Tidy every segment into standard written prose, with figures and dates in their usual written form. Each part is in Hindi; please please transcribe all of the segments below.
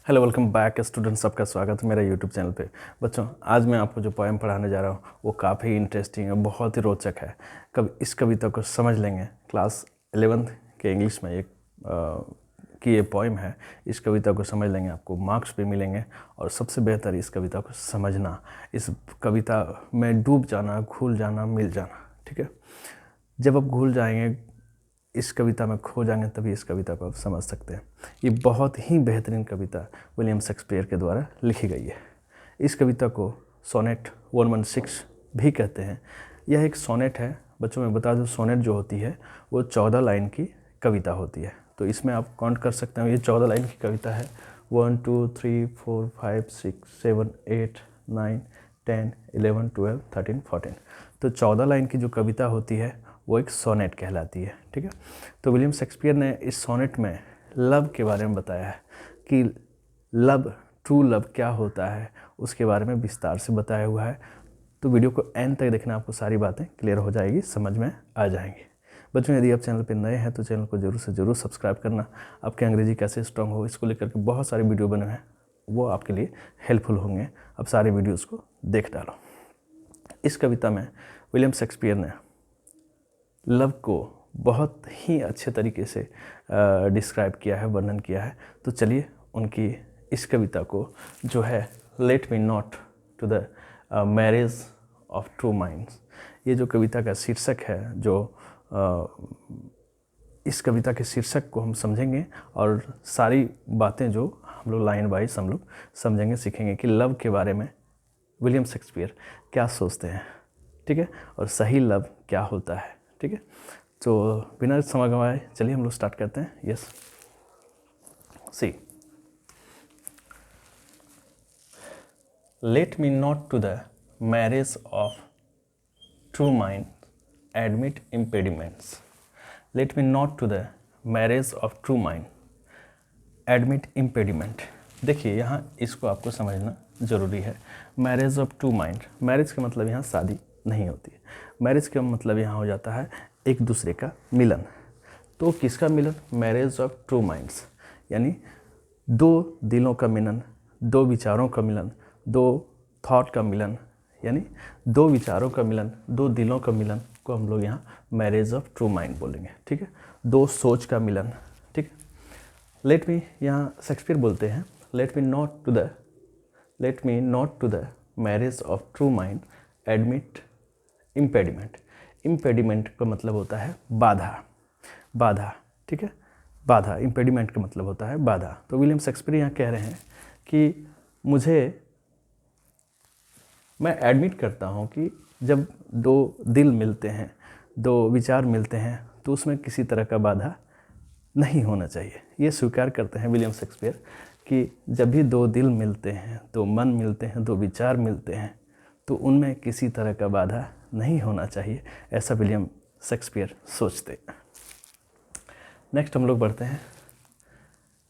Hello, welcome back students. आपका स्वागत है मेरा यूट्यूब चैनल पे। बच्चों, आज मैं आपको जो पोएम पढ़ाने जा रहा हूँ वो काफ़ी इंटरेस्टिंग है, बहुत ही रोचक है। कब इस कविता को समझ लेंगे, क्लास 11th के इंग्लिश में की ये पोएम है। इस कविता को समझ लेंगे, आपको मार्क्स भी मिलेंगे। और सबसे बेहतर इस कविता को समझना, इस कविता में डूब जाना, घुल जाना, मिल जाना। ठीक है, जब आप घुल जाएंगे, इस कविता में खो जाएंगे, तभी इस कविता को आप समझ सकते हैं। ये बहुत ही बेहतरीन कविता विलियम शेक्सपियर के द्वारा लिखी गई है। इस कविता को सोनेट 116 भी कहते हैं। यह एक सोनेट है। बच्चों, मैं बता दूं, सोनेट जो होती है वो 14 लाइन की कविता होती है। तो इसमें आप काउंट कर सकते हो, ये 14 लाइन की कविता है। 1 2 3 4 5 6 7 8 9 10 11 12 13 14। तो 14 लाइन की जो कविता होती है वो एक सोनेट कहलाती है। ठीक है, तो विलियम शेक्सपियर ने इस सोनेट में लव के बारे में बताया है कि लव, ट्रू लव क्या होता है, उसके बारे में विस्तार से बताया हुआ है। तो वीडियो को एंड तक देखना, आपको सारी बातें क्लियर हो जाएगी, समझ में आ जाएंगी। बच्चों, यदि आप चैनल पर नए हैं तो चैनल को जरूर से जरूर सब्सक्राइब करना। आपकी अंग्रेजी कैसे स्ट्रांग हो, इसको लेकर के बहुत सारे वीडियो बने हैं, वो आपके लिए हेल्पफुल होंगे। अब सारे वीडियोज़ को देख डालो। इस कविता में विलियम शेक्सपियर ने लव को बहुत ही अच्छे तरीके से डिस्क्राइब किया है, वर्णन किया है। तो चलिए उनकी इस कविता को जो है let me not to the marriage of true minds, ये जो कविता का शीर्षक है, जो इस कविता के शीर्षक को हम समझेंगे और सारी बातें जो हम लोग लाइन वाइज हम लोग समझेंगे, सीखेंगे कि लव के बारे में विलियम शेक्सपियर क्या सोचते हैं। ठीक है, और सही लव क्या होता है। ठीक है, तो बिना समय गंवाए चलिए हम लोग स्टार्ट करते हैं। Yes, see, let me not to the marriage of true mind admit impediments. Let me not to the marriage of true mind admit impediment. देखिए, यहाँ इसको आपको समझना ज़रूरी है। Marriage of true mind, marriage का मतलब यहाँ शादी नहीं होती है। मैरिज का मतलब यहाँ हो जाता है एक दूसरे का मिलन। तो किसका मिलन? मैरिज ऑफ ट्रू माइंड्स, यानी दो दिलों का मिलन, दो विचारों का मिलन, दो थॉट का मिलन, यानी दो विचारों का मिलन, दो दिलों का मिलन को हम लोग यहाँ मैरिज ऑफ ट्रू माइंड बोलेंगे। ठीक है, दो सोच का मिलन। ठीक है, लेट मी, यहाँ शेक्सपियर बोलते हैं let me not to the marriage of true mind admit impediment. Impediment का मतलब होता है बाधा, बाधा। ठीक है, बाधा, इम्पेडिमेंट का मतलब होता है बाधा। तो विलियम शेक्सपियर यहाँ कह रहे हैं कि मैं एडमिट करता हूँ कि जब दो दिल मिलते हैं, दो विचार मिलते हैं, तो उसमें किसी तरह का बाधा नहीं होना चाहिए। ये स्वीकार करते हैं विलियम शेक्सपियर कि जब भी दो दिल मिलते हैं, दो मन मिलते हैं, दो विचार मिलते हैं, तो उनमें किसी तरह का बाधा नहीं होना चाहिए। ऐसा विलियम शेक्सपियर सोचते हैं। नेक्स्ट हम लोग बढ़ते हैं।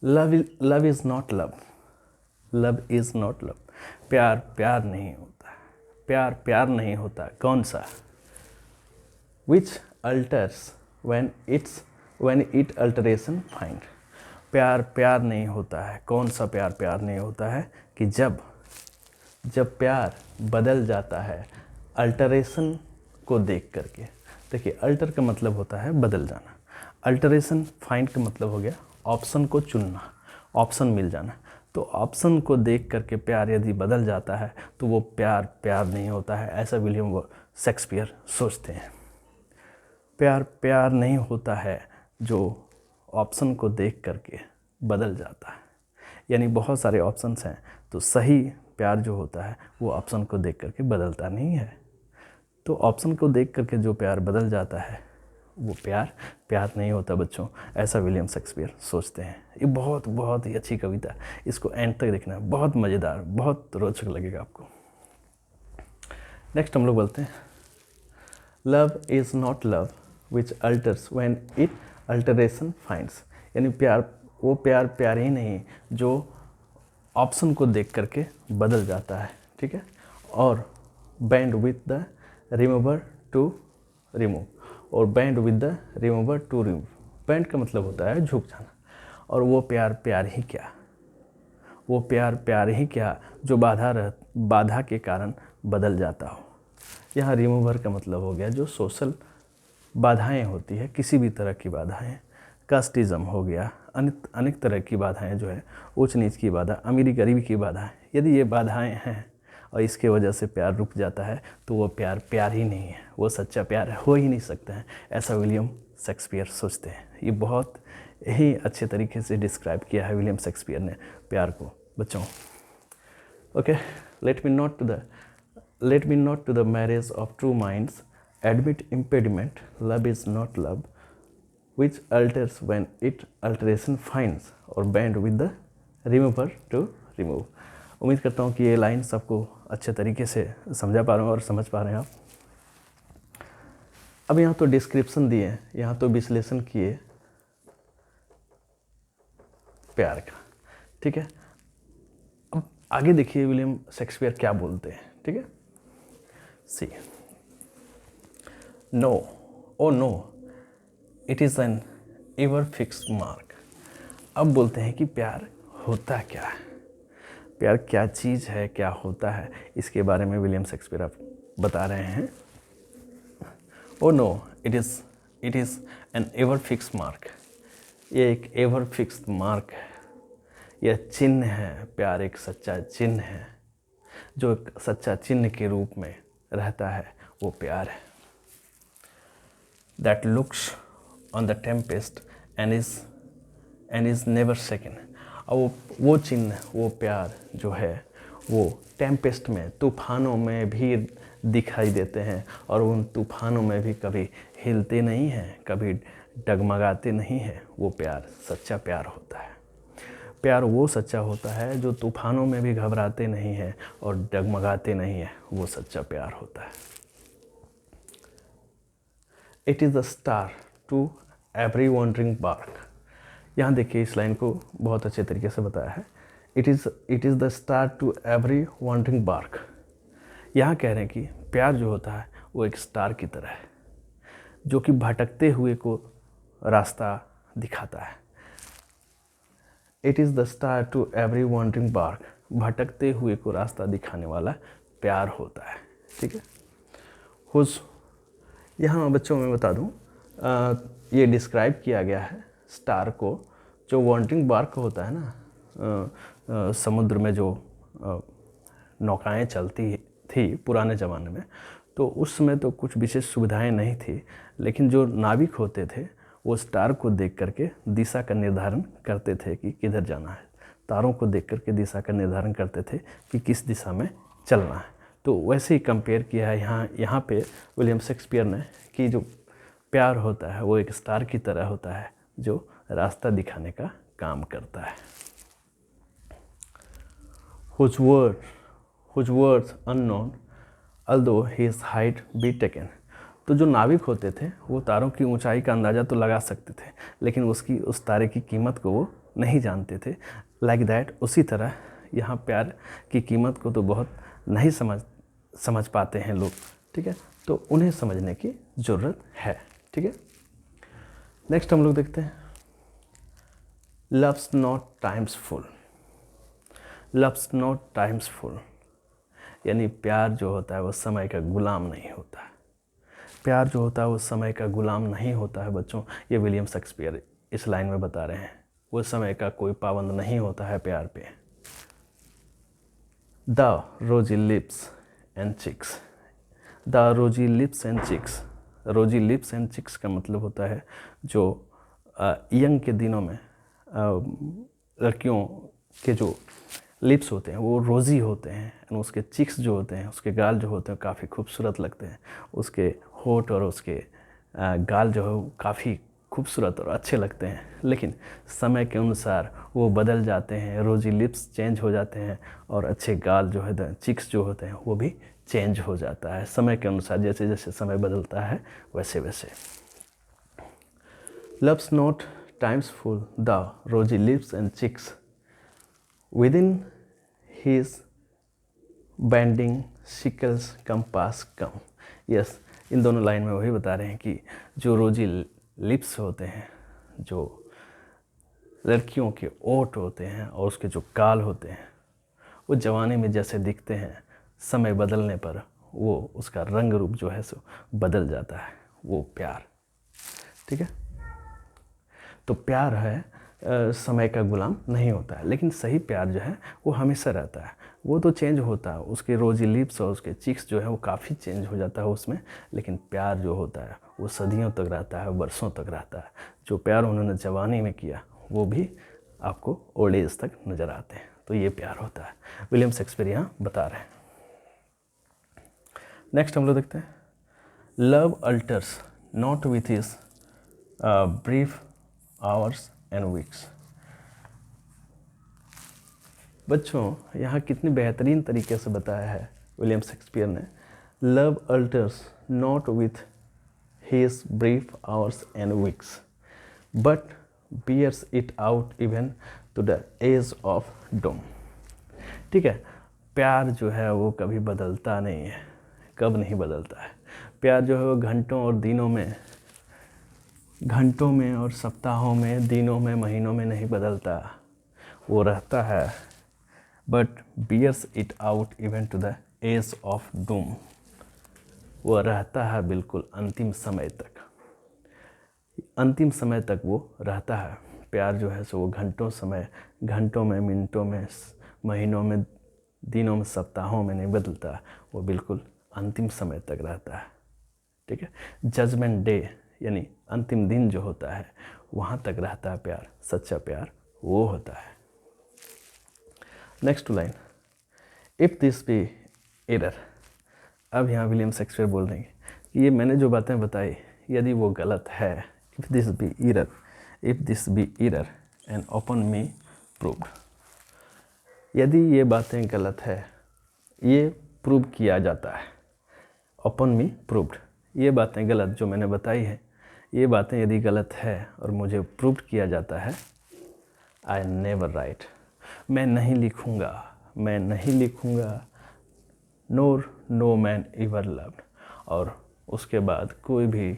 Love is not love, love is not love. प्यार प्यार नहीं होता, प्यार प्यार नहीं होता। कौन सा? Which alters when it alteration find. प्यार प्यार नहीं होता है। कौन सा प्यार प्यार नहीं होता है? कि जब प्यार बदल जाता है अल्टरेशन को देख करके। देखिए, अल्टर का मतलब होता है बदल जाना, अल्टरेशन फाइंड का मतलब हो गया ऑप्शन को चुनना, ऑप्शन मिल जाना। तो ऑप्शन को देख करके प्यार यदि बदल जाता है तो वो प्यार प्यार नहीं होता है। ऐसा विलियम शेक्सपियर सोचते हैं। प्यार प्यार नहीं होता है जो ऑप्शन को देख करके बदल जाता है। यानी बहुत सारे ऑप्शंस हैं, तो सही प्यार जो होता है वो ऑप्शन को देख करके बदलता नहीं है। तो ऑप्शन को देख करके जो प्यार बदल जाता है वो प्यार प्यार नहीं होता बच्चों। ऐसा विलियम शेक्सपियर सोचते हैं। ये बहुत बहुत ही अच्छी कविता, इसको एंड तक देखना, बहुत मज़ेदार, बहुत रोचक लगेगा आपको। नेक्स्ट हम लोग बोलते हैं love is not love which alters when it alteration finds. यानी प्यार, वो प्यार प्यार ही नहीं जो ऑप्शन को देख करके बदल जाता है। ठीक है, और bend with the remover to remove, और bend with the remover to remove. Bend का मतलब होता है झुक जाना, और वो प्यार प्यार ही क्या, वो प्यार प्यार ही क्या जो बाधा के कारण बदल जाता हो। यहाँ रिमूवर का मतलब हो गया जो सोशल बाधाएं होती है, किसी भी तरह की बाधाएं, कास्टिज़म हो गया, अनेक तरह की बाधाएं जो है, ऊंच नीच की बाधा, अमीरी गरीबी की बाधाएं, यदि ये बाधाएं हैं और इसके वजह से प्यार रुक जाता है तो वो प्यार प्यार ही नहीं है, वो सच्चा प्यार हो ही नहीं सकता है, ऐसा विलियम शेक्सपियर सोचते हैं। ये बहुत ही अच्छे तरीके से डिस्क्राइब किया है विलियम शेक्सपियर ने प्यार को बच्चों। Okay, let me not to the marriage of true minds admit impediment, love is not love, which alters when it alteration finds or bend with the remover to remove। उम्मीद करता हूँ कि ये लाइन सबको अच्छे तरीके से समझा पा रहे हैं और समझ पा रहे हैं आप। अब यहाँ तो डिस्क्रिप्शन दिए, यहाँ तो विश्लेषण किए प्यार का, ठीक है। अब आगे देखिए विलियम शेक्सपियर क्या बोलते हैं, ठीक है। सी No, oh no, it is an ever fixed mark। अब बोलते हैं कि प्यार होता क्या है, प्यार क्या चीज़ है, क्या होता है, इसके बारे में विलियम शेक्सपियर आप बता रहे हैं। Oh no, it is an ever fixed mark। ये एक एवर फिक्स्ड मार्क है, यह चिन्ह है, प्यार एक सच्चा चिन्ह है, जो एक सच्चा चिन्ह के रूप में रहता है, वो प्यार है। That looks on the tempest and is never shaken। और वो चिन्ह, वो प्यार जो है वो टेम्पेस्ट में, तूफानों में भी दिखाई देते हैं और उन तूफानों में भी कभी हिलते नहीं हैं, कभी डगमगाते नहीं हैं। वो प्यार सच्चा प्यार होता है। प्यार वो सच्चा होता है जो तूफानों में भी घबराते नहीं हैं और डगमगाते नहीं हैं, वो सच्चा प्यार होता है। It is the star to every wandering bark. यहाँ देखिए इस लाइन को बहुत अच्छे तरीके से बताया है। It is the star to every wandering bark. यहाँ कह रहे हैं कि प्यार जो होता है वो एक स्टार की तरह है, जो कि भटकते हुए को रास्ता दिखाता है। It is the star to every wandering bark. भटकते हुए को रास्ता दिखाने वाला प्यार होता है, ठीक है। यहाँ बच्चों में बता दूँ, ये डिस्क्राइब किया गया है स्टार को, जो वॉन्डरिंग बार्क होता है ना, समुद्र में जो नौकाएं चलती थी पुराने ज़माने में, तो उस समय तो कुछ विशेष सुविधाएं नहीं थी, लेकिन जो नाविक होते थे वो स्टार को देख करके दिशा का निर्धारण करते थे कि किधर जाना है। तारों को देख करके दिशा का निर्धारण करते थे कि किस दिशा में चलना है। तो वैसे ही कंपेयर किया है यहाँ पे विलियम शेक्सपियर ने कि जो प्यार होता है वो एक स्टार की तरह होता है, जो रास्ता दिखाने का काम करता है। whose words unknown although his height be taken। तो जो नाविक होते थे वो तारों की ऊंचाई का अंदाज़ा तो लगा सकते थे, लेकिन उस तारे की कीमत को वो नहीं जानते थे। लाइक दैट, उसी तरह यहाँ प्यार की कीमत को तो बहुत नहीं समझ पाते हैं लोग, ठीक है। तो उन्हें समझने की ज़रूरत है, ठीक है। नेक्स्ट हम लोग देखते हैं loves not time's full. Loves not time's full यानी प्यार जो होता है वो समय का गुलाम नहीं होता है। प्यार जो होता है वो समय का गुलाम नहीं होता है बच्चों। ये विलियम शेक्सपियर इस लाइन में बता रहे हैं। वो समय का कोई पाबंद नहीं होता है प्यार पे। The rosy lips and cheeks. The rosy lips and cheeks. Rosy lips and cheeks का मतलब होता है जो यंग के दिनों में लड़कियों के जो लिप्स होते हैं वो रोज़ी होते हैं, और उसके चिक्स जो होते हैं, उसके गाल जो होते हैं काफ़ी खूबसूरत लगते हैं। उसके होठ और उसके गाल जो है वो काफ़ी खूबसूरत और अच्छे लगते हैं, लेकिन समय के अनुसार वो बदल जाते हैं। रोज़ी लिप्स चेंज हो जाते हैं और अच्छे गाल जो है, चिक्स जो होते हैं, वो भी चेंज हो जाता है समय के अनुसार। जैसे जैसे समय बदलता है वैसे वैसे। Love's not time's fool the rosy lips and cheeks within his bending sickles compass come। Yes, इन दोनों लाइन में वही बता रहे हैं कि जो रोजी लिप्स होते हैं, जो लड़कियों के ओठ होते हैं और उसके जो गाल होते हैं वो जवानी में जैसे दिखते हैं, समय बदलने पर वो उसका रंग रूप जो है सो बदल जाता है, वो प्यार। ठीक है, तो प्यार है समय का गुलाम नहीं होता है, लेकिन सही प्यार जो है वो हमेशा रहता है। वो तो चेंज होता है, उसके रोजी लिप्स और उसके चिक्स जो है वो काफ़ी चेंज हो जाता है उसमें, लेकिन प्यार जो होता है वो सदियों तक रहता है, वर्षों तक रहता है। जो प्यार उन्होंने जवानी में किया वो भी आपको ओल्ड एज तक नज़र आते हैं, तो ये प्यार होता है। विलियम शेक्सपियर यहाँ बता रहे हैं। नेक्स्ट हम लोग देखते हैं, love alters not with his brief hours and weeks. बच्चों यहाँ कितनी बेहतरीन तरीके से बताया है विलियम शेक्सपियर ने, love alters not with his brief hours and weeks but bears it out even to the edge of doom. ठीक है, प्यार जो है वो कभी बदलता नहीं है। कब नहीं बदलता है? प्यार जो है वो घंटों में और सप्ताहों में, दिनों में, महीनों में नहीं बदलता, वो रहता है। But bears it out even to the edge of doom, वो रहता है बिल्कुल अंतिम समय तक। अंतिम समय तक वो रहता है। प्यार जो है सो वो घंटों में, मिनटों में, महीनों में, दिनों में, सप्ताहों में नहीं बदलता, वो बिल्कुल अंतिम समय तक रहता है। ठीक है, जजमेंट डे यानी अंतिम दिन जो होता है वहाँ तक रहता है प्यार। सच्चा प्यार वो होता है। Next line, if this be error. अब यहाँ विलियम शेक्सपियर बोल रहे हैं कि ये मैंने जो बातें बताई यदि वो गलत है, if this be error and upon me proved, यदि ये बातें गलत है, ये प्रूव किया जाता है। ओपन मी प्रूव्ड, ये बातें गलत जो मैंने बताई है, ये बातें यदि गलत है और मुझे प्रूव किया जाता है, आई नेवर राइट, मैं नहीं लिखूँगा नोर नो मैन एवर लव्ड, और उसके बाद कोई भी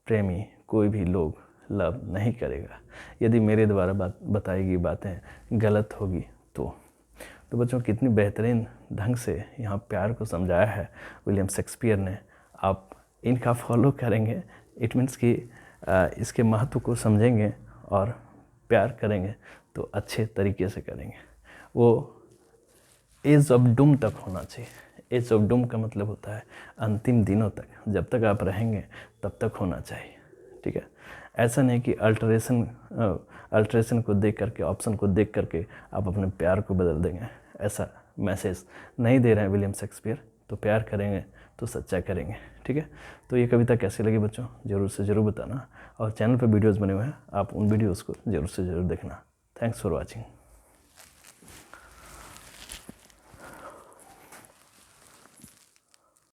प्रेमी, कोई भी लोग लव नहीं करेगा यदि मेरे द्वारा बताई गई बातें गलत होगी तो बच्चों कितनी बेहतरीन ढंग से यहाँ प्यार को समझाया है विलियम शेक्सपियर ने। आप इनका फॉलो करेंगे, इट मीन्स कि इसके महत्व को समझेंगे और प्यार करेंगे तो अच्छे तरीके से करेंगे। वो एज ऑफ डूम तक होना चाहिए। एज ऑफ डूम का मतलब होता है अंतिम दिनों तक, जब तक आप रहेंगे तब तक होना चाहिए। ठीक है, ऐसा नहीं कि अल्ट्रेशन को देख करके, ऑप्शन को देख करके आप अपने प्यार को बदल देंगे। ऐसा मैसेज नहीं दे रहे हैं विलियम शेक्सपियर। तो प्यार करेंगे तो सच्चा करेंगे। ठीक है, तो ये कविता कैसी लगी बच्चों ज़रूर से ज़रूर बताना, और चैनल पर वीडियोज़ बने हुए हैं, आप उन वीडियोज़ को ज़रूर से ज़रूर देखना। Thanks for watching.